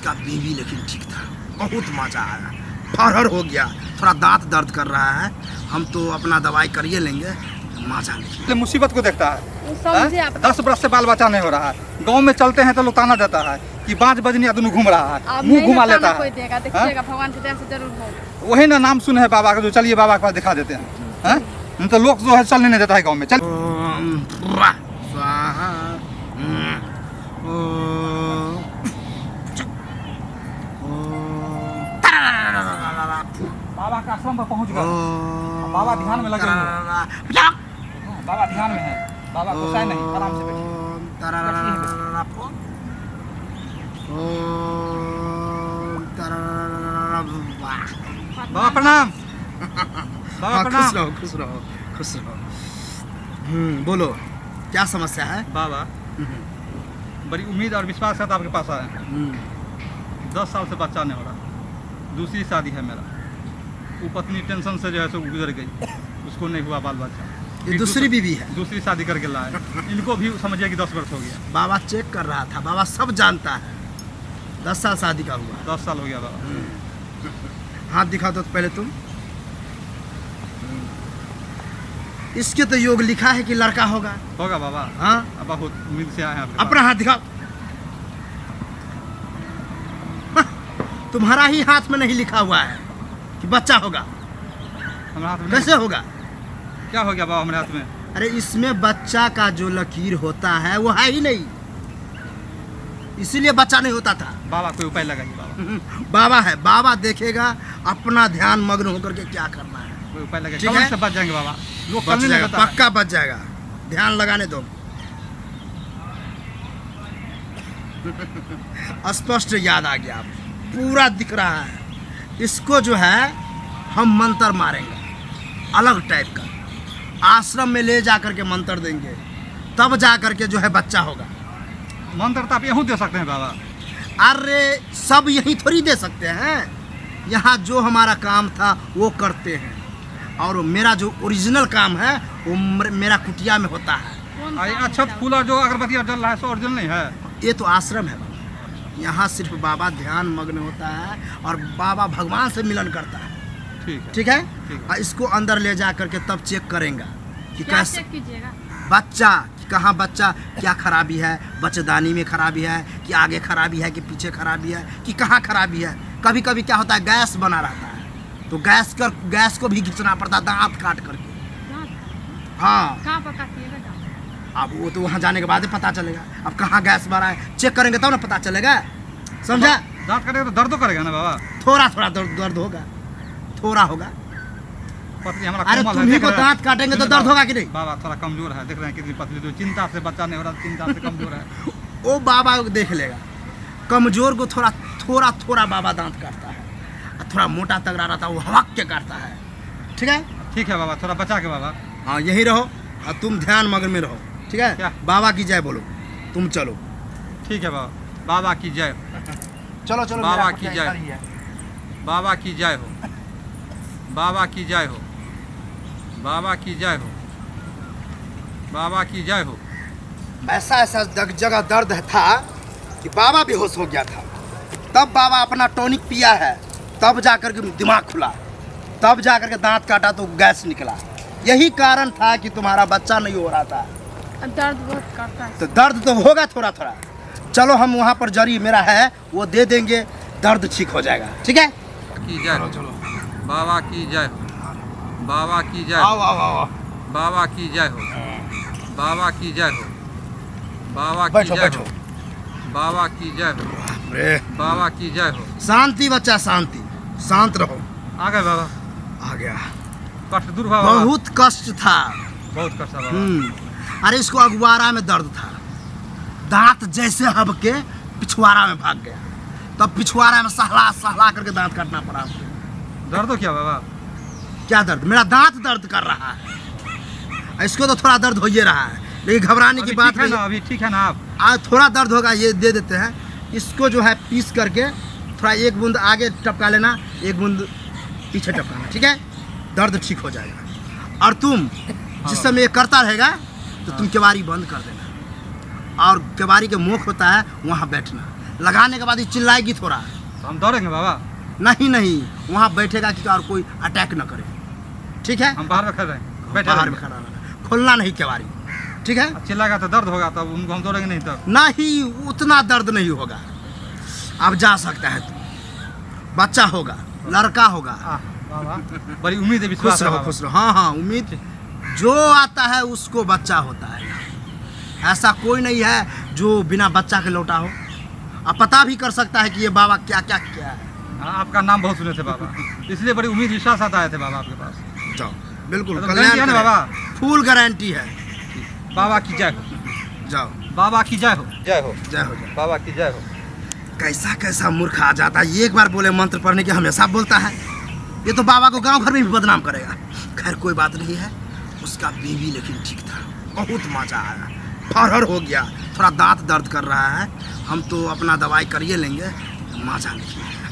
इसका बीवी लेकिन ठीक था, बहुत मजा आया, फरहर हो गया, थोड़ा दांत दर्द कर रहा है, हम तो अपना दवाई करिए लेंगे, मजा नहीं। मुसीबत को देखता है, समझे आप? 10 बरस से बाल बच्चा नहीं हो रहा है, गांव में चलते हैं तो लोग ताना देता है कि 5 बजनी आदमी घूम रहा है, मुंह घुमा लेता है। कोई देगा, देखिएगा, भगवान की दया से जरूर होगा। वही ना नाम सुने है बाबा का, जो चलिए बाबा के पास दिखा देते हैं, हैं? तो लोग जो है चलने नहीं देता है गाँव में। चल स्वाहा, बाबा के आश्रम पर पहुंच गए, बाबा ध्यान में लगे हुए हैं। बाबा ध्यान में है, बाबा गुस्सा नहीं, आराम से बाबा प्रणाम। बाबा प्रणाम। खुश रहो, खुश रहो, खुश रहो। बोलो क्या समस्या है? बाबा बड़ी उम्मीद और विश्वास है तो आपके पास आए हैं। 10 साल से बच्चा नहीं हो रहा, दूसरी शादी है मेरा, वो पत्नी टेंशन से जो है सो गुजर गई, उसको नहीं हुआ बाल बच्चा। ये दूसरी बीवी है? दूसरी शादी करके लाए, इनको भी समझिए कि 10 वर्ष हो गया। बाबा चेक कर रहा था, बाबा सब जानता है। 10 साल शादी का हुआ? 10 साल हो गया बाबा। हाथ दिखा दो तो पहले तुम। इसके तो योग लिखा है कि लड़का होगा। होगा बाबा। हाँ, अब बहुत उम्मीद से आए हैं आपके अपना हाथ दिखाओ। तुम्हारा ही हाथ में नहीं लिखा हुआ है कि बच्चा होगा, हमारे हाथ में कैसे होगा? क्या हो गया बाबा हमारे हाथ में? अरे इसमें बच्चा का जो लकीर होता है वो है ही नहीं, इसीलिए बच्चा नहीं होता था। बाबा कोई उपाय लगाइए बाबा। बाबा है, बाबा देखेगा, अपना ध्यान मग्न होकर के क्या करना है। कोई उपाय लगाइए, ठीक कल है? से बच जाएंगे बाबा, लोग बच करने नहीं जाएगा, देता है। पक्का बच जाएगा, ध्यान लगाने दो। स्पष्ट याद आ गया, पूरा दिख रहा है। इसको जो है हम मंत्र मारेंगे अलग टाइप का, आश्रम में ले जा करके मंत्र देंगे, तब जा करके जो है बच्चा होगा। मंत्र तो आप यूँ दे सकते हैं बाबा। अरे सब यहीं थोड़ी दे सकते हैं, यहाँ जो हमारा काम था वो करते हैं, और मेरा जो ओरिजिनल काम है वो मेरा कुटिया में होता है। अच्छा फूल और जो अगरबत्ती जल रहा है सो ओरिजिनल नहीं है? ये तो आश्रम है बाबा, यहाँ सिर्फ बाबा ध्यान मग्न होता है और बाबा भगवान से मिलन करता है। ठीक है, ठीक है? ठीक है। और इसको अंदर ले जा करके तब चेक करेंगे कि क्या कैसे चेक कीजिएगा? बच्चा, कि कहाँ बच्चा, क्या खराबी है, बच्चेदानी में खराबी है कि आगे खराबी है कि पीछे खराबी है कि कहाँ खराबी है। कभी कभी क्या होता है, गैस बना रहता है तो गैस को भी खींचना पड़ता है दांत काट करके। हाँ, कहाँ पर काटिएगा? अब वो तो वहाँ जाने के बाद ही पता चलेगा। अब कहाँ गैस भरा है चेक करेंगे तब ना पता चलेगा, समझा? दांत करेगा तो दर्द तो करेगा ना बाबा? थोड़ा थोड़ा दर्द होगा, थोड़ा होगा। पत्नी हमारा अरे कोमल है, तुम्ही देख को रहे हैं। दांत काटेंगे तो दर्द होगा कि नहीं? बाबा थोड़ा कमजोर है, देख रहे हैं कितनी पतली, जो चिंता से बच्चा नहीं हो रहा, चिंता से कमजोर है। वो बाबा देख लेगा, कमजोर को थोड़ा थोड़ा थोड़ा बाबा दांत काटता है, और थोड़ा मोटा तगड़ा रहता है वो हवक के काटता है। ठीक है? ठीक है बाबा, थोड़ा बचा के बाबा। हाँ यही रहो और तुम ध्यान मग्न में रहो, ठीक है? क्या? बाबा की जय बोलो, तुम चलो। ठीक है बाबा, बाबा की जय, चलो चलो, बाबा मेरा की कुटिया जय। इधर ही है। बाबा की जय हो, बाबा की जय हो, बाबा की जय हो, बाबा की जय हो। ऐसा ऐसा जगह दर्द था कि बाबा बेहोश हो गया था, तब बाबा अपना टॉनिक पिया है, तब जाकर के दिमाग खुला, तब जाकर के दांत काटा तो गैस निकला। यही कारण था कि तुम्हारा बच्चा नहीं हो रहा था। दर्द बहुत करता है। तो दर्द तो होगा थोड़ा थोड़ा, चलो हम वहाँ पर जरी मेरा है वो दे देंगे, दर्द ठीक हो जाएगा। ठीक है? की जय हो, चलो बाबा की जय हो, बाबा की जय आओ हो, आओ आओ, बाबा की जय हो, बाबा की जय हो, बाबा की बैठो जय बैठो। हो, बाबा की जय हो, अरे बाबा की जय हो। शांति बच्चा, शांति, शांत रहो। आ गए बाबा, आ गया। कष्ट दूर हुआ बाबा? बहुत कष्ट था। बहुत कष्ट है बाबा। अरे इसको अगवारा में दर्द था, दांत जैसे हब के पिछवाड़ा में भाग गया, तब पिछवाड़ा में सहला सहला करके दांत काटना पड़ा हमको। दर्द हो क्या बाबा? क्या दर्द? मेरा दांत दर्द कर रहा है, इसको तो थोड़ा दर्द हो ही रहा है, लेकिन घबराने की बात ठीक है नहीं। ना, अभी ठीक है ना आप? आज थोड़ा दर्द होगा, ये दे देते हैं। इसको जो है पीस करके थोड़ा एक बूंद आगे टपका लेना, एक बूंद पीछे टपकाना, ठीक है? दर्द ठीक हो जाएगा। और तुम जिस समय ये करता रहेगा तो तुम केवाड़ी बंद कर देना, और केवाड़ी के मुख होता है वहाँ बैठना, लगाने के बाद ये चिल्लाएगी थोड़ा। तो हम दौड़ेंगे बाबा, नहीं नहीं, वहाँ बैठेगा कि और कोई अटैक न करे, ठीक है? हम बाहर में खड़े रहेंगे, बैठे बाहर में रहेंगे। खड़ा रहना, खोलना नहीं केवाड़ी, ठीक है? चिल्लाएगा तो दर्द होगा, तब उनको हम दौड़ेंगे नहीं तब। नहीं, उतना दर्द नहीं होगा। अब जा सकता है तू, बच्चा होगा, लड़का होगा। बाबा बड़ी उम्मीद है, खुश विश्वास है रहो, बाबा। खुश रहो। हाँ हाँ, उम्मीद जो आता है उसको बच्चा होता है। ऐसा कोई नहीं है जो बिना बच्चा के लौटा हो। अब पता भी कर सकता है कि ये बाबा क्या क्या किया है। हाँ, आपका नाम बहुत सुने थे बाबा, इसलिए बड़ी उम्मीद विश्वास आता आए थे बाबा आपके पास। जाओ, बिल्कुल तो कल्याण गारंटी है ना करें। बाबा? फुल गारंटी है। बाबा की जय हो, जाओ, बाबा की जय हो, जय हो, जय हो जाए। बाबा की जय हो। कैसा कैसा मूर्ख आ जाता है, एक बार बोले मंत्र पढ़ने के हमेशा बोलता है। ये तो बाबा को गांव भर में भी बदनाम करेगा। खैर कोई बात नहीं है, उसका बेबी लेकिन ठीक था, बहुत मजा आया। फरहर हो गया, थोड़ा दांत दर्द कर रहा है, हम तो अपना दवाई करिए लेंगे, मजा नहीं आया।